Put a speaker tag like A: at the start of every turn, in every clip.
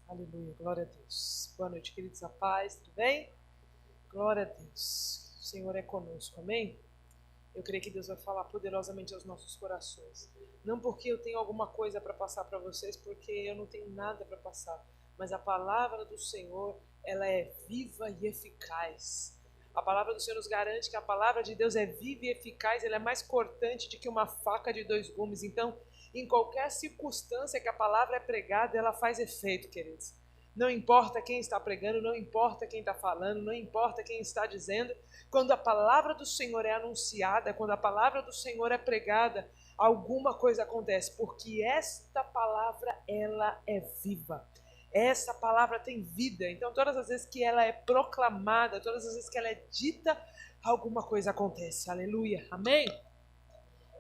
A: Aleluia, glória a Deus. Boa noite, queridos, a paz, tudo bem? Glória a Deus. O Senhor é conosco, amém? Eu creio que Deus vai falar poderosamente aos nossos corações. Não porque eu tenho alguma coisa para passar para vocês, porque eu não tenho nada para passar, mas a palavra do Senhor, ela é viva e eficaz. A palavra do Senhor nos garante que a palavra de Deus é viva e eficaz, ela é mais cortante do que uma faca de dois gumes. Então, em qualquer circunstância que a palavra é pregada, ela faz efeito, queridos. Não importa quem está pregando, não importa quem está falando, não importa quem está dizendo. Quando a palavra do Senhor é anunciada, quando a palavra do Senhor é pregada, alguma coisa acontece, porque esta palavra, ela é viva. Essa palavra tem vida. Então, todas as vezes que ela é proclamada, todas as vezes que ela é dita, alguma coisa acontece. Aleluia. Amém?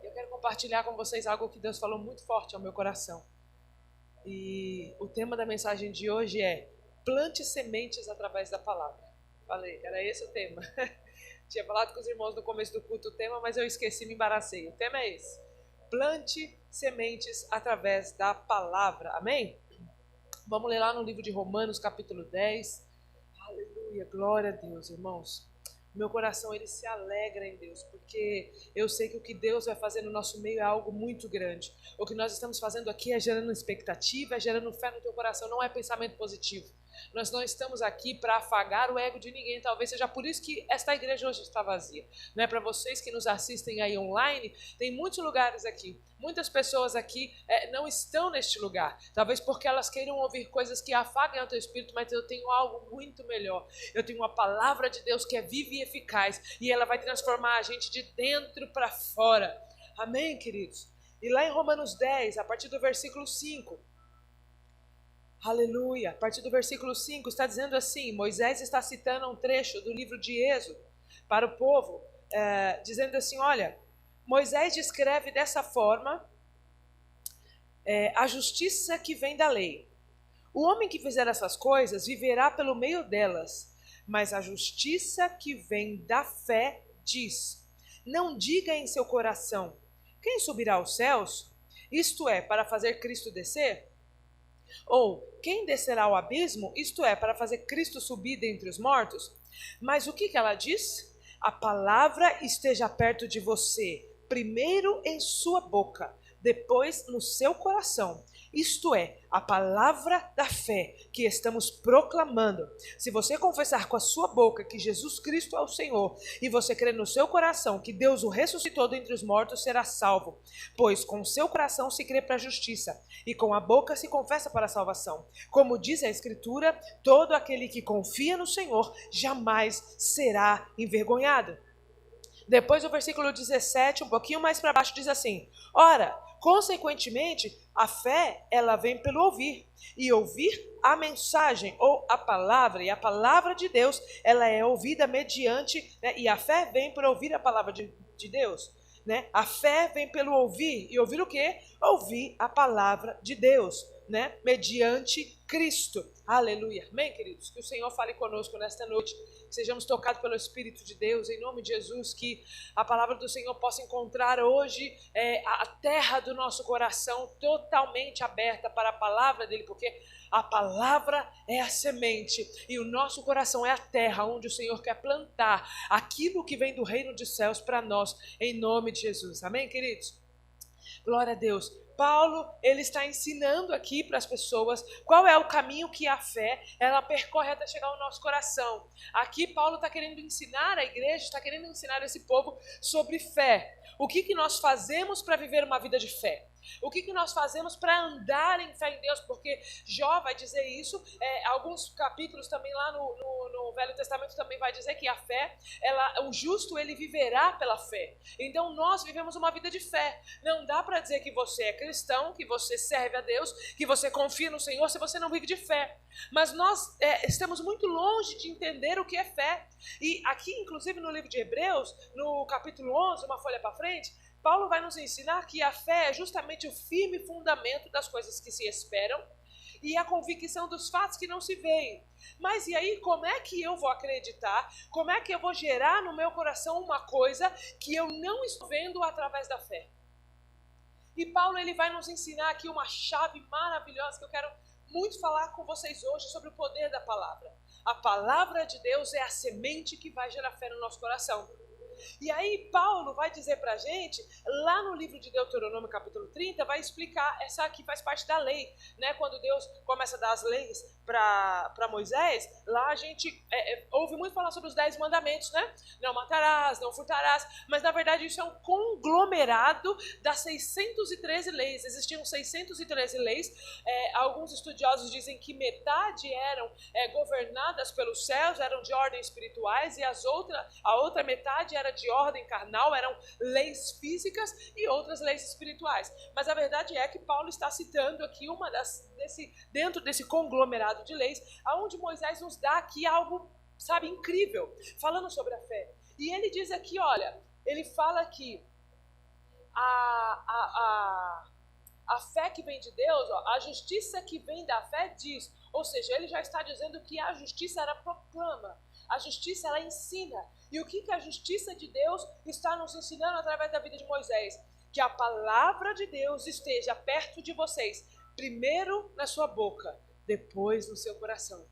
A: Eu quero compartilhar com vocês algo que Deus falou muito forte ao meu coração. E o tema da mensagem de hoje é: plante sementes através da palavra. Falei, era esse o tema. Tinha falado com os irmãos no começo do culto o tema, mas eu esqueci, me embaracei. O tema é esse: plante sementes através da palavra. Amém? Vamos ler lá no livro de Romanos, capítulo 10. Aleluia, glória a Deus, irmãos. Meu coração, ele se alegra em Deus, porque eu sei que o que Deus vai fazer no nosso meio é algo muito grande. O que nós estamos fazendo aqui é gerando expectativa, é gerando fé no teu coração, não é pensamento positivo. Nós não estamos aqui para afagar o ego de ninguém, talvez seja por isso que esta igreja hoje está vazia. Não é para vocês que nos assistem aí online, tem muitos lugares aqui, muitas pessoas aqui não estão neste lugar, talvez porque elas queiram ouvir coisas que afaguem o teu espírito, mas eu tenho algo muito melhor. Eu tenho uma palavra de Deus que é viva e eficaz, e ela vai transformar a gente de dentro para fora. Amém, queridos? E lá em Romanos 10, a partir do versículo 5, aleluia, a partir do versículo 5 está dizendo assim, Moisés está citando um trecho do livro de Êxodo para o povo, dizendo assim, olha, Moisés descreve dessa forma a justiça que vem da lei. O homem que fizer essas coisas viverá pelo meio delas, mas a justiça que vem da fé diz, não diga em seu coração, quem subirá aos céus? Isto é, para fazer Cristo descer? Ou, quem descerá ao abismo? Isto é, para fazer Cristo subir dentre os mortos? Mas o que ela diz? A palavra esteja perto de você, primeiro em sua boca, depois no seu coração. Isto é, a palavra da fé que estamos proclamando. Se você confessar com a sua boca que Jesus Cristo é o Senhor, e você crer no seu coração que Deus o ressuscitou dentre os mortos, será salvo. Pois com o seu coração se crê para a justiça, e com a boca se confessa para a salvação. Como diz a Escritura, todo aquele que confia no Senhor jamais será envergonhado. Depois o versículo 17, um pouquinho mais para baixo, diz assim, ora, consequentemente, a fé, ela vem pelo ouvir, e ouvir a mensagem, ou a palavra, e a palavra de Deus, ela é ouvida mediante, e a fé vem por ouvir a palavra de Deus, a fé vem pelo ouvir, e ouvir o quê? Ouvir a palavra de Deus, mediante Cristo. Aleluia. Amém, queridos? Que o Senhor fale conosco nesta noite, que sejamos tocados pelo Espírito de Deus, em nome de Jesus, que a palavra do Senhor possa encontrar hoje a terra do nosso coração totalmente aberta para a palavra dele, porque a palavra é a semente e o nosso coração é a terra onde o Senhor quer plantar aquilo que vem do reino dos céus para nós, em nome de Jesus. Amém, queridos? Glória a Deus. Paulo, ele está ensinando aqui para as pessoas qual é o caminho que a fé, ela percorre até chegar ao nosso coração. Aqui Paulo está querendo ensinar a igreja, está querendo ensinar esse povo sobre fé. O que nós fazemos para viver uma vida de fé? O que nós fazemos para andar em fé em Deus? Porque Jó vai dizer isso, alguns capítulos também lá no Velho Testamento também vai dizer que a fé, o justo ele viverá pela fé. Então nós vivemos uma vida de fé. Não dá para dizer que você é cristão, que você serve a Deus, que você confia no Senhor se você não vive de fé. Mas nós estamos muito longe de entender o que é fé. E aqui, inclusive no livro de Hebreus, no capítulo 11, uma folha para frente, Paulo vai nos ensinar que a fé é justamente o firme fundamento das coisas que se esperam e a convicção dos fatos que não se veem. Mas e aí, como é que eu vou acreditar? Como é que eu vou gerar no meu coração uma coisa que eu não estou vendo através da fé? E Paulo, ele vai nos ensinar aqui uma chave maravilhosa que eu quero muito falar com vocês hoje sobre o poder da palavra. A palavra de Deus é a semente que vai gerar fé no nosso coração. E aí Paulo vai dizer pra gente, lá no livro de Deuteronômio capítulo 30, vai explicar, essa aqui faz parte da lei, né? Quando Deus começa a dar as leis para Moisés, lá a gente ouve muito falar sobre os 10 mandamentos, né? Não matarás, não furtarás, mas na verdade isso é um conglomerado das 613 leis. Existiam 613 leis, alguns estudiosos dizem que metade eram governadas pelos céus, eram de ordem espirituais, e a outra metade era de ordem carnal, eram leis físicas e outras leis espirituais. Mas a verdade é que Paulo está citando aqui dentro desse conglomerado de leis, aonde Moisés nos dá aqui algo, sabe, incrível, falando sobre a fé. E ele diz aqui, olha, ele fala que a fé que vem de Deus, ó, a justiça que vem da fé diz, ou seja, ele já está dizendo que a justiça ela proclama, a justiça ela ensina. E o que a justiça de Deus está nos ensinando através da vida de Moisés? Que a palavra de Deus esteja perto de vocês, primeiro na sua boca, depois no seu coração.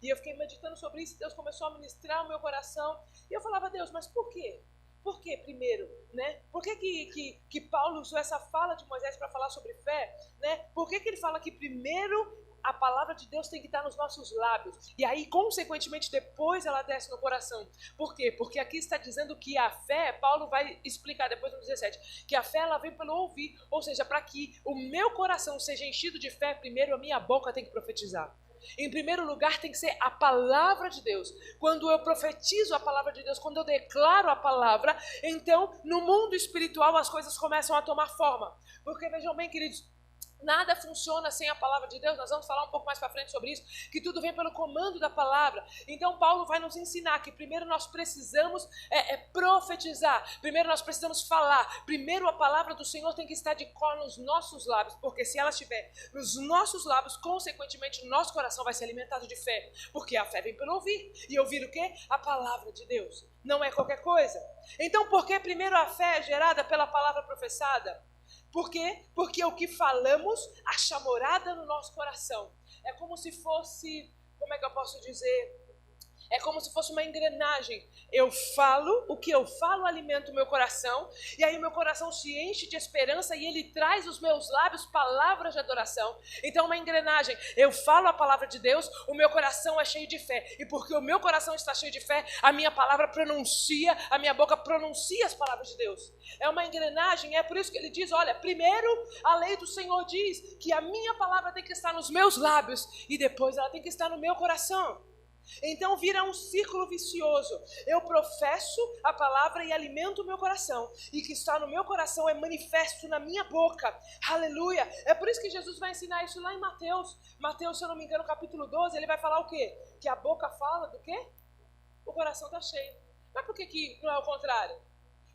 A: E eu fiquei meditando sobre isso, Deus começou a ministrar o meu coração, e eu falava, Deus, mas por quê? Por que primeiro, né? Por que Paulo usou essa fala de Moisés para falar sobre fé, né? Por que ele fala que primeiro a palavra de Deus tem que estar nos nossos lábios, e aí consequentemente depois ela desce no coração? Por quê? Porque aqui está dizendo que a fé, Paulo vai explicar depois no 17, que a fé ela vem pelo ouvir, ou seja, para que o meu coração seja enchido de fé, primeiro a minha boca tem que profetizar. Em primeiro lugar tem que ser a palavra de Deus. Quando eu profetizo a palavra de Deus, quando eu declaro a palavra, então no mundo espiritual as coisas começam a tomar forma. Porque vejam bem, queridos, nada funciona sem a palavra de Deus. Nós vamos falar um pouco mais para frente sobre isso, que tudo vem pelo comando da palavra. Então Paulo vai nos ensinar que primeiro nós precisamos profetizar, primeiro nós precisamos falar, primeiro a palavra do Senhor tem que estar de cor nos nossos lábios, porque se ela estiver nos nossos lábios, consequentemente o nosso coração vai ser alimentado de fé, porque a fé vem pelo ouvir, e ouvir o quê? A palavra de Deus, não é qualquer coisa. Então por que primeiro a fé é gerada pela palavra professada? Por quê? Porque o que falamos acha morada no nosso coração. É como se fosse, como é que eu posso dizer? É como se fosse uma engrenagem. Eu falo, o que eu falo alimenta o meu coração, e aí o meu coração se enche de esperança e ele traz os meus lábios palavras de adoração. Então uma engrenagem, eu falo a palavra de Deus, o meu coração é cheio de fé, e porque o meu coração está cheio de fé, a minha palavra pronuncia, a minha boca pronuncia as palavras de Deus. É uma engrenagem, é por isso que ele diz, olha, primeiro a lei do Senhor diz que a minha palavra tem que estar nos meus lábios, e depois ela tem que estar no meu coração. Então vira um círculo vicioso. Eu professo a palavra e alimento o meu coração, e o que está no meu coração é manifesto na minha boca. Aleluia. É por isso que Jesus vai ensinar isso lá em Mateus, se eu não me engano, capítulo 12. Ele vai falar o quê? Que a boca fala do quê? O coração está cheio. Mas por que não é o contrário?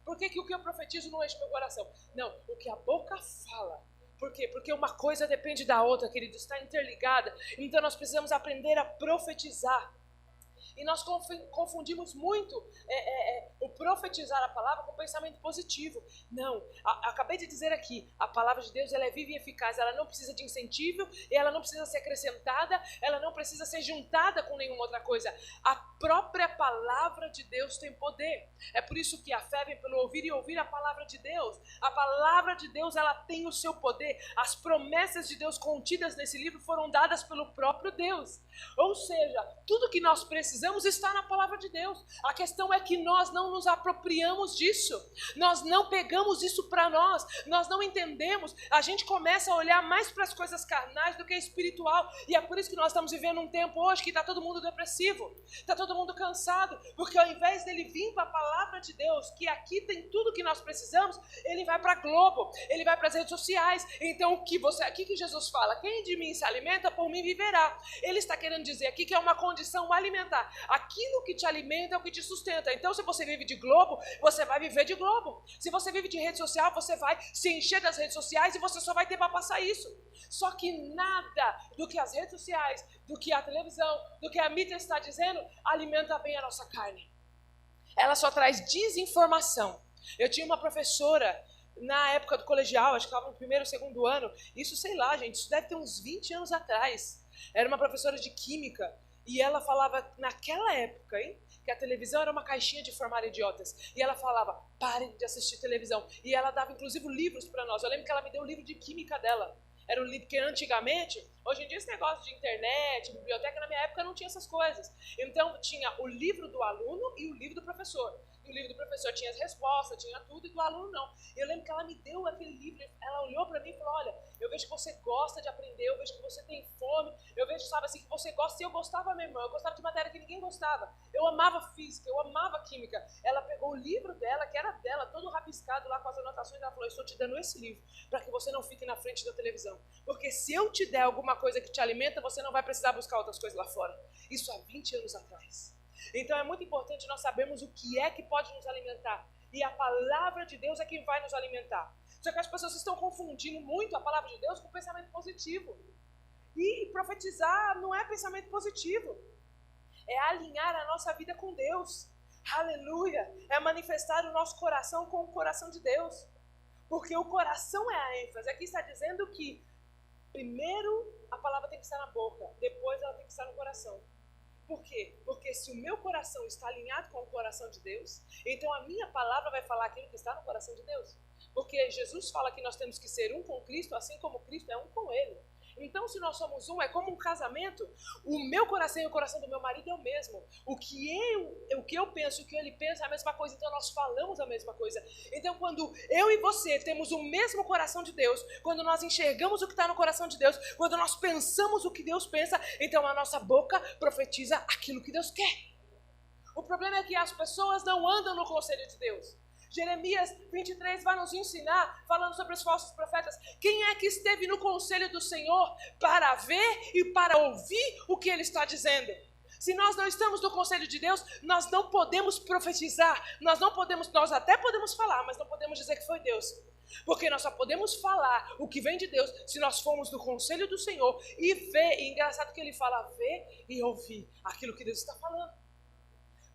A: Por que o que eu profetizo não enche meu coração? Não, o que a boca fala. Por quê? Porque uma coisa depende da outra, querido, está interligada. Então nós precisamos aprender a profetizar. E nós confundimos muito o profetizar a palavra com o pensamento positivo. Não, acabei de dizer aqui, a palavra de Deus ela é viva e eficaz, ela não precisa de incentivo, ela não precisa ser acrescentada, ela não precisa ser juntada com nenhuma outra coisa. A própria palavra de Deus tem poder. É por isso que a fé vem pelo ouvir e ouvir a palavra de Deus. A palavra de Deus ela tem o seu poder. As promessas de Deus contidas nesse livro foram dadas pelo próprio Deus. Ou seja, tudo que nós precisamos está na palavra de Deus. A questão é que nós não nos apropriamos disso. Nós não pegamos isso para nós. Nós não entendemos. A gente começa a olhar mais para as coisas carnais do que espiritual. E é por isso que nós estamos vivendo um tempo hoje que está todo mundo depressivo. Está todo mundo cansado. Porque ao invés dele vir para a palavra de Deus, que aqui tem tudo que nós precisamos, ele vai para a Globo, ele vai para as redes sociais. Então o que Jesus fala? Quem de mim se alimenta, por mim viverá. Ele está querendo dizer aqui que é uma condição alimentar. Aquilo que te alimenta é o que te sustenta. Então se você vive de Globo, você vai viver de Globo. Se você vive de rede social, você vai se encher das redes sociais e você só vai ter para passar isso. Só que nada do que as redes sociais, do que a televisão, do que a mídia está dizendo, alimenta bem a nossa carne. Ela só traz desinformação. Eu tinha uma professora na época do colegial, acho que estava no primeiro ou segundo ano, isso sei lá, gente, isso deve ter uns 20 anos atrás. Era uma professora de química. E ela falava, naquela época, hein, que a televisão era uma caixinha de formar idiotas. E ela falava, parem de assistir televisão. E ela dava, inclusive, livros para nós. Eu lembro que ela me deu o livro de química dela. Era um livro que antigamente, hoje em dia esse negócio de internet, biblioteca, na minha época não tinha essas coisas. Então tinha o livro do aluno e o livro do professor. E o livro do professor tinha as respostas, tinha tudo, e do aluno não. Eu lembro que ela me deu aquele livro, ela olhou para mim e falou, olha, eu vejo que você gosta de aprender, eu vejo que você tem fome, eu vejo, sabe assim, que você gosta, e eu gostava mesmo, eu gostava de matéria que ninguém gostava. Eu amava física, eu amava química. Ela pegou o livro dela, que era dela, todo rabiscado lá com as anotações, ela falou, eu estou te dando esse livro, para que você não fique na frente da televisão. Porque se eu te der alguma coisa que te alimenta, você não vai precisar buscar outras coisas lá fora. Isso há 20 anos atrás. Então é muito importante nós sabermos o que é que pode nos alimentar. E a palavra de Deus é quem vai nos alimentar. Só que as pessoas estão confundindo muito a palavra de Deus com pensamento positivo. E profetizar não é pensamento positivo. É alinhar a nossa vida com Deus. Aleluia! É manifestar o nosso coração com o coração de Deus. Porque o coração é a ênfase. Aqui está dizendo que primeiro a palavra tem que estar na boca, depois ela tem que estar no coração. Por quê? Porque se o meu coração está alinhado com o coração de Deus, então a minha palavra vai falar aquilo que está no coração de Deus. Porque Jesus fala que nós temos que ser um com Cristo, assim como Cristo é um com Ele. Então, se nós somos um, é como um casamento. O meu coração e o coração do meu marido é o mesmo. O que eu penso e o que ele pensa é a mesma coisa. Então, nós falamos a mesma coisa. Então, quando eu e você temos o mesmo coração de Deus, quando nós enxergamos o que está no coração de Deus, quando nós pensamos o que Deus pensa, então a nossa boca profetiza aquilo que Deus quer. O problema é que as pessoas não andam no conselho de Deus. Jeremias 23 vai nos ensinar, falando sobre os falsos profetas, quem é que esteve no conselho do Senhor para ver e para ouvir o que Ele está dizendo. Se nós não estamos no conselho de Deus, nós não podemos profetizar, nós até podemos falar, mas não podemos dizer que foi Deus. Porque nós só podemos falar o que vem de Deus se nós formos no conselho do Senhor e ver, e engraçado que Ele fala, ver e ouvir aquilo que Deus está falando.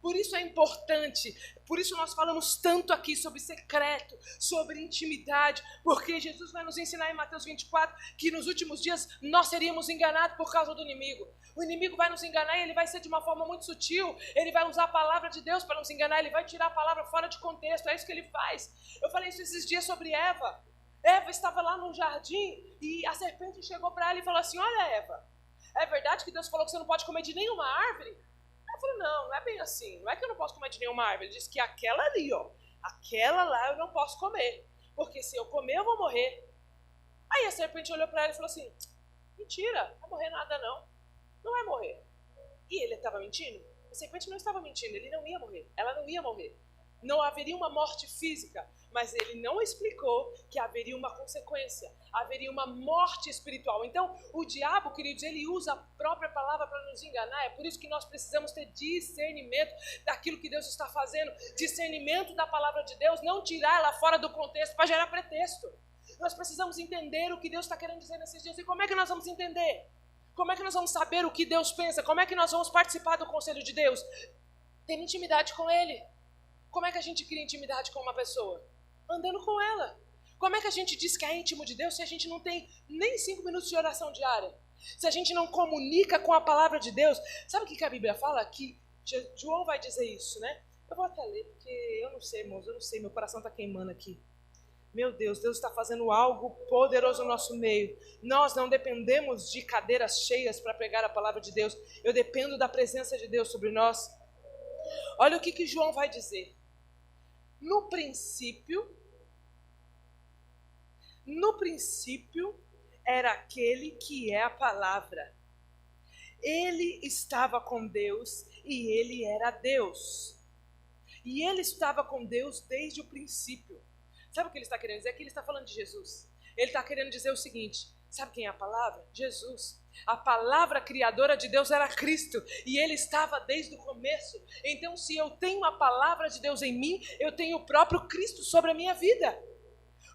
A: Por isso é importante, por isso nós falamos tanto aqui sobre secreto, sobre intimidade, porque Jesus vai nos ensinar em Mateus 24 que nos últimos dias nós seríamos enganados por causa do inimigo. O inimigo vai nos enganar e ele vai ser de uma forma muito sutil, ele vai usar a palavra de Deus para nos enganar, ele vai tirar a palavra fora de contexto, é isso que ele faz. Eu falei isso esses dias sobre Eva. Eva estava lá no jardim e a serpente chegou para ela e falou assim, olha Eva, é verdade que Deus falou que você não pode comer de nenhuma árvore? Eu falei, não é bem assim, não é que eu não posso comer de nenhuma árvore, ele disse que aquela ali, ó, aquela lá eu não posso comer, porque se eu comer eu vou morrer. Aí a serpente olhou para ela e falou assim, mentira, não vai morrer nada não vai morrer. E ele estava mentindo? A serpente não estava mentindo, ele não ia morrer, ela não ia morrer. Não haveria uma morte física, mas ele não explicou que haveria uma consequência, haveria uma morte espiritual. Então, o diabo, queridos, ele usa a própria palavra para nos enganar. É por isso que nós precisamos ter discernimento daquilo que Deus está fazendo, discernimento da palavra de Deus, não tirar ela fora do contexto para gerar pretexto. Nós precisamos entender o que Deus está querendo dizer nesses dias. E como é que nós vamos entender? Como é que nós vamos saber o que Deus pensa? Como é que nós vamos participar do conselho de Deus? Tendo intimidade com Ele. Como é que a gente cria intimidade com uma pessoa? Andando com ela. Como é que a gente diz que é íntimo de Deus se a gente não tem nem 5 minutos de oração diária? Se a gente não comunica com a palavra de Deus? Sabe o que a Bíblia fala? Que João vai dizer isso, né? Eu vou até ler, porque eu não sei, irmãos, eu não sei, meu coração está queimando aqui. Meu Deus, Deus está fazendo algo poderoso no nosso meio. Nós não dependemos de cadeiras cheias para pregar a palavra de Deus. Eu dependo da presença de Deus sobre nós. Olha o que João vai dizer. No princípio era aquele que é a palavra. Ele estava com Deus e ele era Deus. E ele estava com Deus desde o princípio. Sabe o que ele está querendo dizer? É que ele está falando de Jesus. Ele está querendo dizer o seguinte, sabe quem é a palavra? Jesus. A palavra criadora de Deus era Cristo, e Ele estava desde o começo. Então, se eu tenho a palavra de Deus em mim, eu tenho o próprio Cristo sobre a minha vida.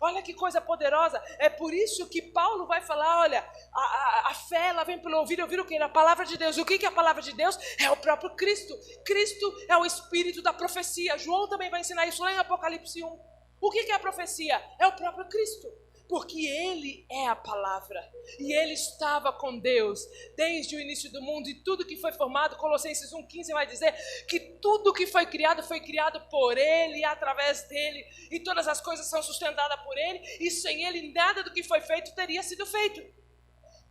A: Olha que coisa poderosa. É por isso que Paulo vai falar, olha, a fé ela vem pelo ouvir o quê? A palavra de Deus. O que é a palavra de Deus? É o próprio Cristo. Cristo é o espírito da profecia. João também vai ensinar isso lá em Apocalipse 1. O que é a profecia? É o próprio Cristo. Porque Ele é a palavra. E Ele estava com Deus desde o início do mundo. E tudo que foi formado, Colossenses 1,15 vai dizer que tudo que foi criado por Ele e através dEle. E todas as coisas são sustentadas por Ele. E sem Ele nada do que foi feito teria sido feito.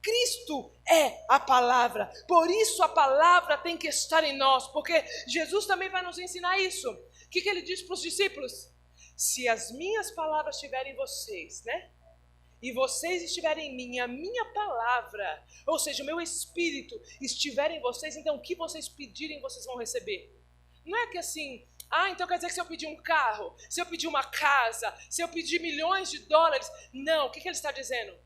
A: Cristo é a palavra. Por isso a palavra tem que estar em nós. Porque Jesus também vai nos ensinar isso. O que Ele diz para os discípulos? Se as minhas palavras estiverem em vocês, né? E vocês estiverem em mim, a minha palavra, ou seja, o meu espírito estiver em vocês, então o que vocês pedirem, vocês vão receber. Não é que assim, então quer dizer que se eu pedir um carro, se eu pedir uma casa, se eu pedir milhões de dólares, não, o que ele está dizendo?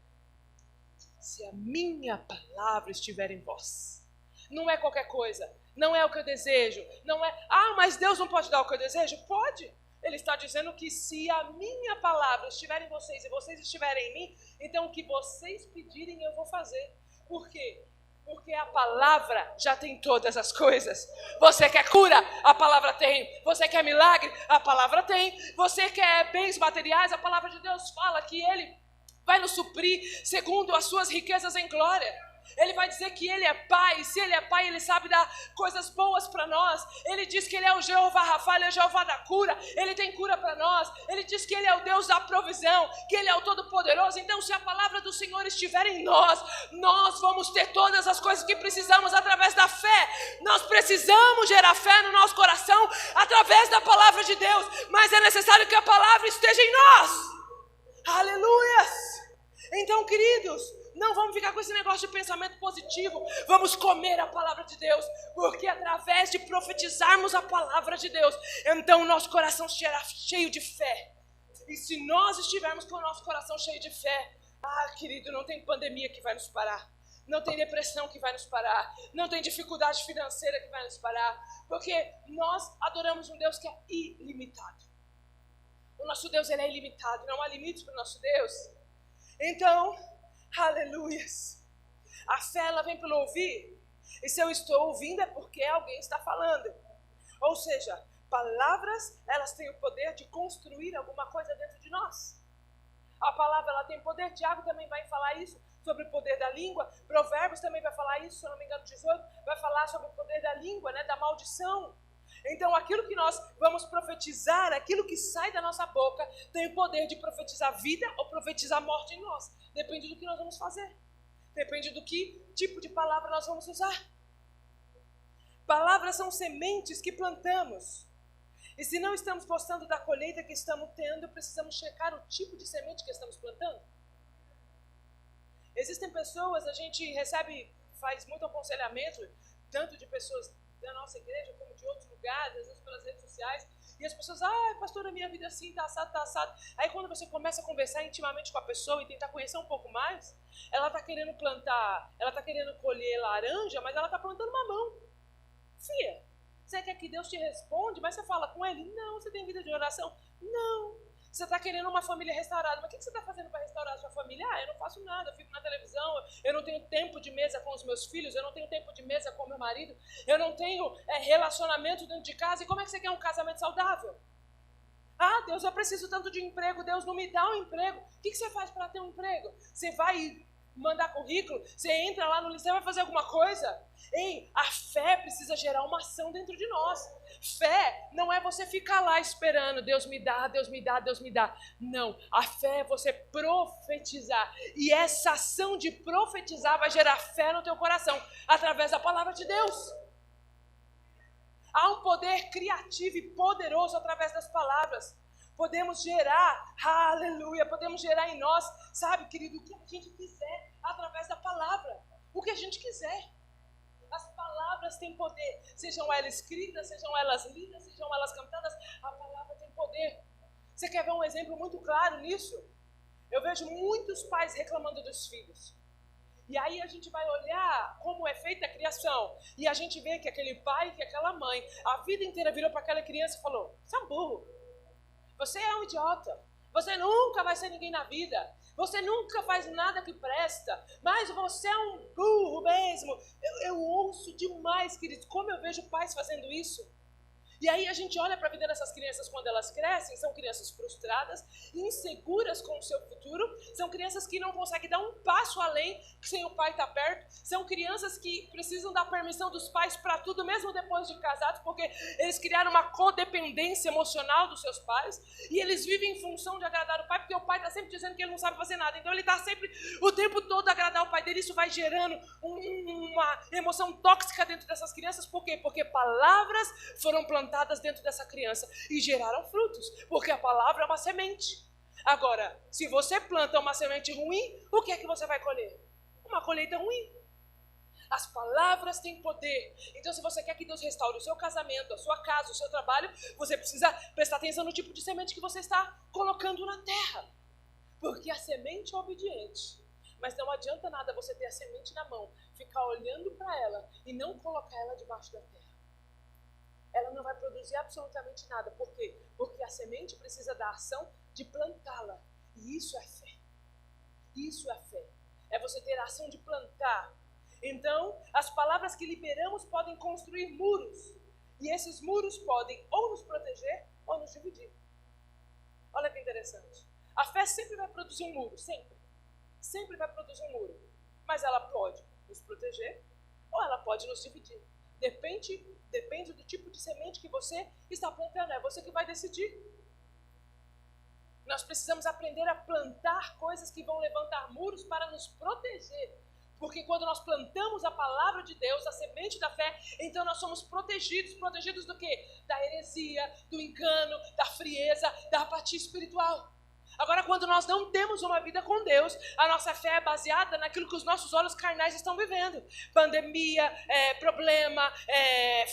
A: Se a minha palavra estiver em vós, não é qualquer coisa, não é o que eu desejo, não é, mas Deus não pode dar o que eu desejo? Pode. Ele está dizendo que se a minha palavra estiver em vocês e vocês estiverem em mim, então o que vocês pedirem eu vou fazer. Por quê? Porque a palavra já tem todas as coisas. Você quer cura? A palavra tem. Você quer milagre? A palavra tem. Você quer bens materiais? A palavra de Deus fala que Ele vai nos suprir segundo as suas riquezas em glória. Ele vai dizer que Ele é Pai, e se Ele é Pai, Ele sabe dar coisas boas para nós. Ele diz que Ele é o Jeová Rafa, Ele é o Jeová da cura, Ele tem cura para nós. Ele diz que Ele é o Deus da provisão, que Ele é o Todo-Poderoso. Então, se a palavra do Senhor estiver em nós, nós vamos ter todas as coisas que precisamos através da fé. Nós precisamos gerar fé no nosso coração através da palavra de Deus, mas é necessário que a palavra esteja em nós. Aleluias! Então, queridos, não vamos ficar com esse negócio de pensamento positivo. Vamos comer a palavra de Deus. Porque através de profetizarmos a palavra de Deus, então o nosso coração será cheio de fé. E se nós estivermos com o nosso coração cheio de fé, querido, não tem pandemia que vai nos parar. Não tem depressão que vai nos parar. Não tem dificuldade financeira que vai nos parar. Porque nós adoramos um Deus que é ilimitado. O nosso Deus, ele é ilimitado. Não há limites para o nosso Deus. Então, aleluias. A fé, ela vem pelo ouvir. E se eu estou ouvindo é porque alguém está falando. Ou seja, palavras, elas têm o poder de construir alguma coisa dentro de nós. A palavra, ela tem poder. Tiago também vai falar isso sobre o poder da língua. Provérbios também vai falar isso, se eu não me engano, 18, vai falar sobre o poder da língua, né, da maldição. Então, aquilo que nós vamos profetizar, aquilo que sai da nossa boca, tem o poder de profetizar vida ou profetizar morte em nós. Depende do que nós vamos fazer. Depende do que tipo de palavra nós vamos usar. Palavras são sementes que plantamos. E se não estamos gostando da colheita que estamos tendo, precisamos checar o tipo de semente que estamos plantando. Existem pessoas, a gente recebe, faz muito aconselhamento, tanto de pessoas da nossa igreja, como de outros lugares, às vezes pelas redes sociais, e as pessoas, pastor, a minha vida assim, tá assado. Aí quando você começa a conversar intimamente com a pessoa e tentar conhecer um pouco mais, ela tá querendo plantar, ela tá querendo colher laranja, mas ela tá plantando mamão. Filha, você quer que Deus te responde, mas você fala com ele? Não. Você tem vida de oração? Não. Você está querendo uma família restaurada, mas o que você está fazendo para restaurar a sua família? Eu não faço nada, eu fico na televisão, eu não tenho tempo de mesa com os meus filhos, eu não tenho tempo de mesa com o meu marido, eu não tenho relacionamento dentro de casa. E como é que você quer um casamento saudável? Deus, eu preciso tanto de emprego, Deus não me dá um emprego. O que você faz para ter um emprego? Você vai mandar currículo? Você entra lá no LinkedIn, você vai fazer alguma coisa? A fé precisa gerar uma ação dentro de nós. Fé não é você ficar lá esperando, Deus me dá, Deus me dá, Deus me dá. Não, a fé é você profetizar. E essa ação de profetizar vai gerar fé no teu coração, através da palavra de Deus. Há um poder criativo e poderoso através das palavras. Podemos gerar, aleluia, podemos gerar em nós, sabe, querido, o que a gente quiser através da palavra. O que a gente quiser. As palavras têm poder, sejam elas escritas, sejam elas lidas, sejam elas cantadas, a palavra tem poder. Você quer ver um exemplo muito claro nisso? Eu vejo muitos pais reclamando dos filhos. E aí a gente vai olhar como é feita a criação. E a gente vê que aquele pai, que aquela mãe, a vida inteira virou para aquela criança e falou: você é um burro, você é um idiota, você nunca vai ser ninguém na vida. Você nunca faz nada que presta, mas você é um burro mesmo. Eu ouço demais, queridos, como eu vejo pais fazendo isso. E aí a gente olha para a vida dessas crianças quando elas crescem, são crianças frustradas, inseguras com o seu futuro, são crianças que não conseguem dar um passo além sem o pai estar perto, são crianças que precisam da permissão dos pais para tudo, mesmo depois de casados, porque eles criaram uma codependência emocional dos seus pais, e eles vivem em função de agradar o pai, porque o pai está sempre dizendo que ele não sabe fazer nada, então ele está sempre, o tempo todo, agradar o pai dele. Isso vai gerando uma emoção tóxica dentro dessas crianças. Por quê? Porque palavras foram plantadas dentro dessa criança e geraram frutos, porque a palavra é uma semente. Agora, se você planta uma semente ruim, o que é que você vai colher? Uma colheita ruim. As palavras têm poder. Então, se você quer que Deus restaure o seu casamento, a sua casa, o seu trabalho, você precisa prestar atenção no tipo de semente que você está colocando na terra, porque a semente é obediente. Mas não adianta nada você ter a semente na mão, ficar olhando para ela e não colocar ela debaixo da terra. Ela não vai produzir absolutamente nada. Por quê? Porque a semente precisa da ação de plantá-la. E isso é fé. Isso é fé. É você ter a ação de plantar. Então, as palavras que liberamos podem construir muros. E esses muros podem ou nos proteger ou nos dividir. Olha que interessante. A fé sempre vai produzir um muro, sempre. Sempre vai produzir um muro. Mas ela pode nos proteger ou ela pode nos dividir. Depende do tipo de semente que você está plantando. É você que vai decidir. Nós precisamos aprender a plantar coisas que vão levantar muros para nos proteger. Porque quando nós plantamos a palavra de Deus, a semente da fé, então nós somos protegidos. Protegidos do quê? Da heresia, do engano, da frieza, da apatia espiritual. Agora, quando nós não temos uma vida com Deus, a nossa fé é baseada naquilo que os nossos olhos carnais estão vivendo. Pandemia, problema,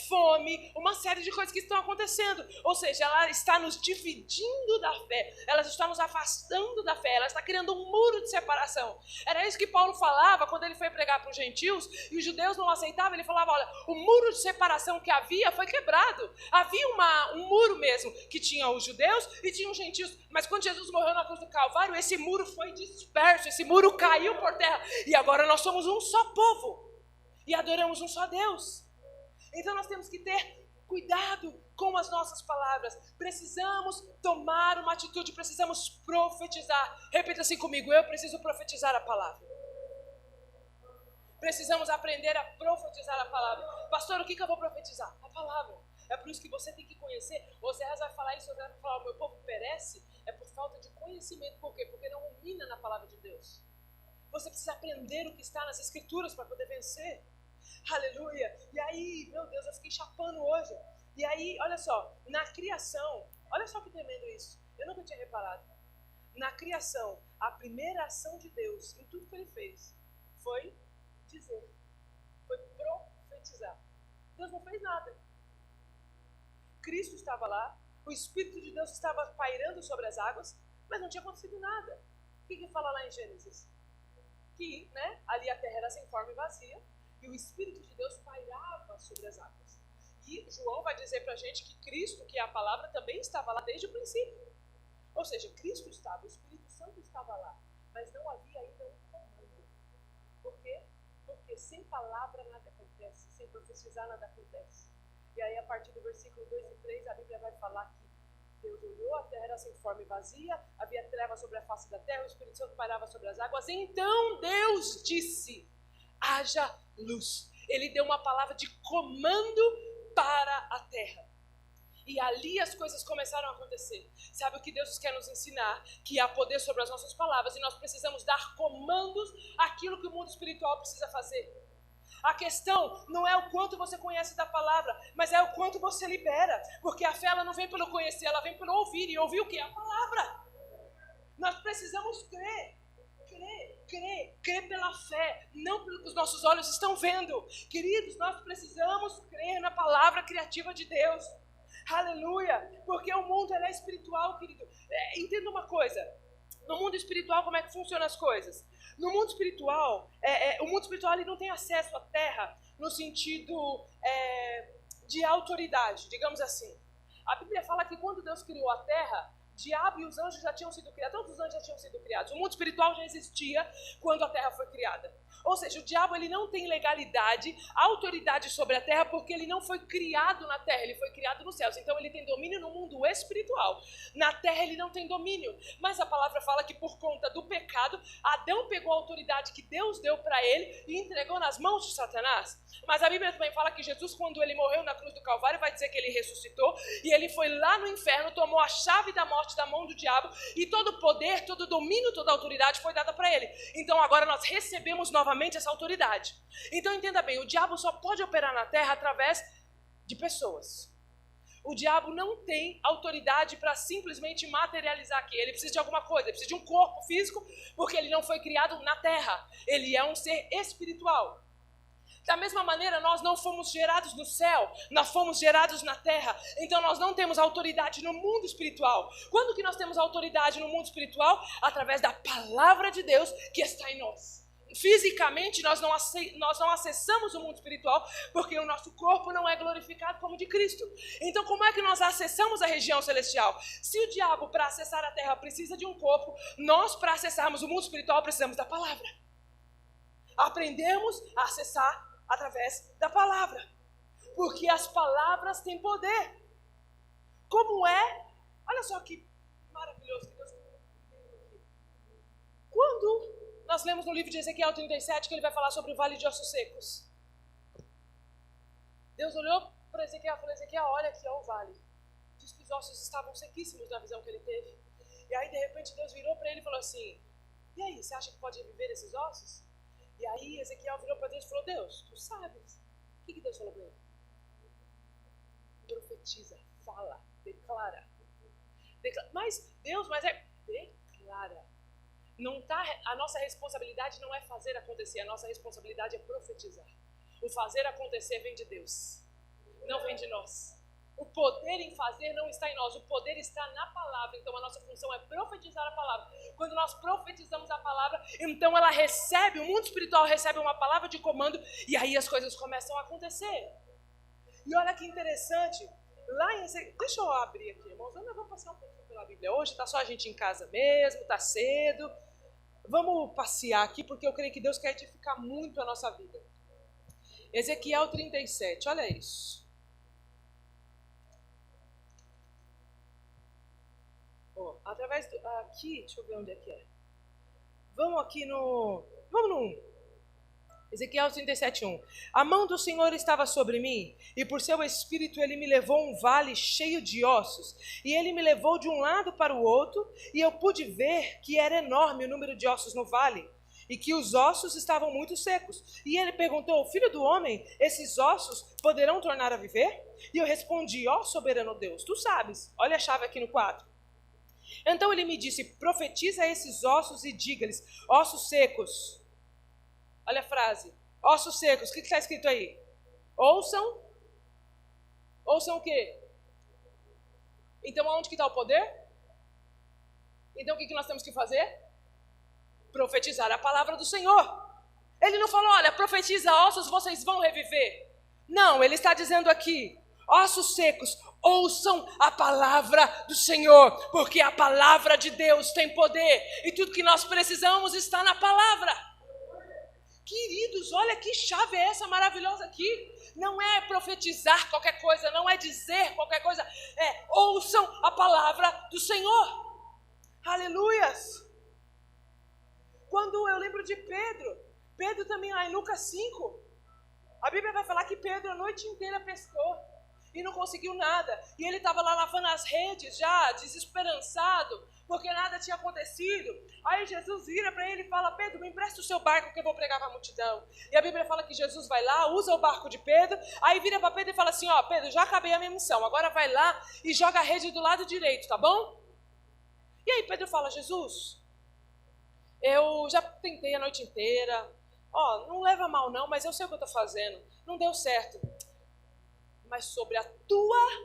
A: fome, uma série de coisas que estão acontecendo. Ou seja, ela está nos dividindo da fé, ela está nos afastando da fé, ela está criando um muro de separação. Era isso que Paulo falava quando ele foi pregar para os gentios e os judeus não aceitavam. Ele falava, olha, o muro de separação que havia foi quebrado. Havia um muro mesmo, que tinha os judeus e tinha os gentios. Mas quando Jesus morreu na cruz do Calvário, esse muro foi disperso, esse muro caiu por terra, e agora nós somos um só povo, e adoramos um só Deus. Então nós temos que ter cuidado com as nossas palavras, precisamos tomar uma atitude, precisamos profetizar. Repita assim comigo, eu preciso profetizar a palavra. Precisamos aprender a profetizar a palavra. Pastor, o que eu vou profetizar? A palavra. É por isso que você tem que conhecer. Oséias vai falar isso, Oséias vai falar, o meu povo perece, é por falta de conhecimento. Por quê? Porque não rumina na palavra de Deus. Você precisa aprender o que está nas escrituras para poder vencer. Aleluia. E aí, meu Deus, eu fiquei chapando hoje. E aí, olha só, na criação, olha só que tremendo isso. Eu nunca tinha reparado. Na criação, a primeira ação de Deus em tudo que ele fez foi dizer, foi profetizar. Deus não fez nada. Cristo estava lá, o Espírito de Deus estava pairando sobre as águas, mas não tinha acontecido nada. O que fala lá em Gênesis? Que, ali a terra era sem forma e vazia, e o Espírito de Deus pairava sobre as águas. E João vai dizer pra gente que Cristo, que é a palavra, também estava lá desde o princípio. Ou seja, Cristo estava, o Espírito Santo estava lá, mas não havia ainda um comando. Por quê? Porque sem palavra nada acontece, sem profetizar nada acontece. E aí, a partir do versículo 2 e 3, a Bíblia vai falar que Deus olhou, a terra era sem forma e vazia, havia trevas sobre a face da terra, o Espírito Santo pairava sobre as águas. Então Deus disse, haja luz. Ele deu uma palavra de comando para a terra. E ali as coisas começaram a acontecer. Sabe o que Deus quer nos ensinar? Que há poder sobre as nossas palavras e nós precisamos dar comandos àquilo que o mundo espiritual precisa fazer. A questão não é o quanto você conhece da palavra, mas é o quanto você libera. Porque a fé ela não vem pelo conhecer, ela vem pelo ouvir. E ouvir o que? A palavra. Nós precisamos crer pela fé, não pelo que os nossos olhos estão vendo. Queridos, nós precisamos crer na palavra criativa de Deus. Aleluia, porque o mundo é espiritual, querido. Entenda uma coisa, no mundo espiritual como é que funcionam as coisas? No mundo espiritual, o mundo espiritual ele não tem acesso à terra no sentido de autoridade, digamos assim. A Bíblia fala que quando Deus criou a terra, o diabo e os anjos já tinham sido criados, todos os anjos já tinham sido criados. O mundo espiritual já existia quando a terra foi criada. Ou seja, o diabo ele não tem legalidade, autoridade sobre a terra, porque ele não foi criado na terra, ele foi criado nos céus. Então ele tem domínio no mundo espiritual. Na terra ele não tem domínio. Mas a palavra fala que por conta do pecado, Adão pegou a autoridade que Deus deu para ele e entregou nas mãos de Satanás. Mas a Bíblia também fala que Jesus, quando ele morreu na cruz do Calvário, vai dizer que ele ressuscitou e ele foi lá no inferno, tomou a chave da morte da mão do diabo e todo o poder, todo o domínio, toda a autoridade foi dada para ele. Então agora nós recebemos novamente essa autoridade. Então entenda bem, o diabo só pode operar na terra através de pessoas. O diabo não tem autoridade para simplesmente materializar aqui. Ele precisa de alguma coisa, ele precisa de um corpo físico, porque ele não foi criado na terra. Ele é um ser espiritual. Da mesma maneira, nós não fomos gerados no céu, nós fomos gerados na terra. Então nós não temos autoridade no mundo espiritual. Quando que nós temos autoridade no mundo espiritual? Através da palavra de Deus que está em nós. Fisicamente nós não acessamos o mundo espiritual porque o nosso corpo não é glorificado como o de Cristo. Então como é que nós acessamos a região celestial? Se o diabo para acessar a terra precisa de um corpo, nós para acessarmos o mundo espiritual precisamos da palavra. Aprendemos a acessar através da palavra, porque as palavras têm poder. Como é? Olha só que maravilhoso que Deus tem. Quando nós lemos no livro de Ezequiel 37 que ele vai falar sobre o vale de ossos secos. Deus olhou para Ezequiel e falou: Ezequiel, olha aqui, ó, o vale. Diz que os ossos estavam sequíssimos na visão que ele teve. E aí, de repente, Deus virou para ele e falou assim: e aí, você acha que pode reviver esses ossos? E aí, Ezequiel virou para Deus e falou: Deus, tu sabes. O que Deus falou para ele? Profetiza, fala, declara. Mas, Deus, declara. Não tá, a nossa responsabilidade não é fazer acontecer, a nossa responsabilidade é profetizar. O fazer acontecer vem de Deus, não vem de nós. O poder em fazer não está em nós, o poder está na palavra. Então a nossa função é profetizar a palavra. Quando nós profetizamos a palavra, então ela recebe, o mundo espiritual recebe uma palavra de comando e aí as coisas começam a acontecer. E olha que interessante, lá em deixa eu abrir aqui, irmãos, eu vou passar um pouquinho pela Bíblia hoje, tá só a gente em casa mesmo, tá cedo. Vamos passear aqui, porque eu creio que Deus quer edificar muito a nossa vida. Ezequiel 37, olha isso. Através do... Aqui, deixa eu ver onde é que é. Vamos aqui no... Vamos no... Ezequiel 37:1. A mão do Senhor estava sobre mim, e por seu espírito ele me levou a um vale cheio de ossos, e ele me levou de um lado para o outro, e eu pude ver que era enorme o número de ossos no vale, e que os ossos estavam muito secos. E ele perguntou: filho do homem, esses ossos poderão tornar a viver? E eu respondi: ó soberano Deus, tu sabes. Olha a chave aqui no 4. Então ele me disse: profetiza a esses ossos e diga-lhes: ossos secos. Olha a frase, ossos secos, o que está escrito aí? Ouçam o quê? Então aonde que está o poder? Então o que nós temos que fazer? Profetizar a palavra do Senhor. Ele não falou: olha, profetiza ossos, vocês vão reviver. Não, ele está dizendo aqui: ossos secos, ouçam a palavra do Senhor, porque a palavra de Deus tem poder, e tudo que nós precisamos está na palavra. Queridos, olha que chave é essa maravilhosa aqui. Não é profetizar qualquer coisa, não é dizer qualquer coisa, é ouçam a palavra do Senhor. Aleluias. Quando eu lembro de Pedro também lá em Lucas 5, a Bíblia vai falar que Pedro a noite inteira pescou e não conseguiu nada. E ele estava lá lavando as redes já, desesperançado, porque nada tinha acontecido. Aí Jesus vira para ele e fala: Pedro, me empresta o seu barco que eu vou pregar para a multidão. E a Bíblia fala que Jesus vai lá, usa o barco de Pedro, aí vira para Pedro e fala assim: ó, Pedro, já acabei a minha missão, agora vai lá e joga a rede do lado direito, tá bom? E aí Pedro fala: Jesus, eu já tentei a noite inteira, ó, não leva mal não, mas eu sei o que eu estou fazendo, não deu certo. Mas sobre a tua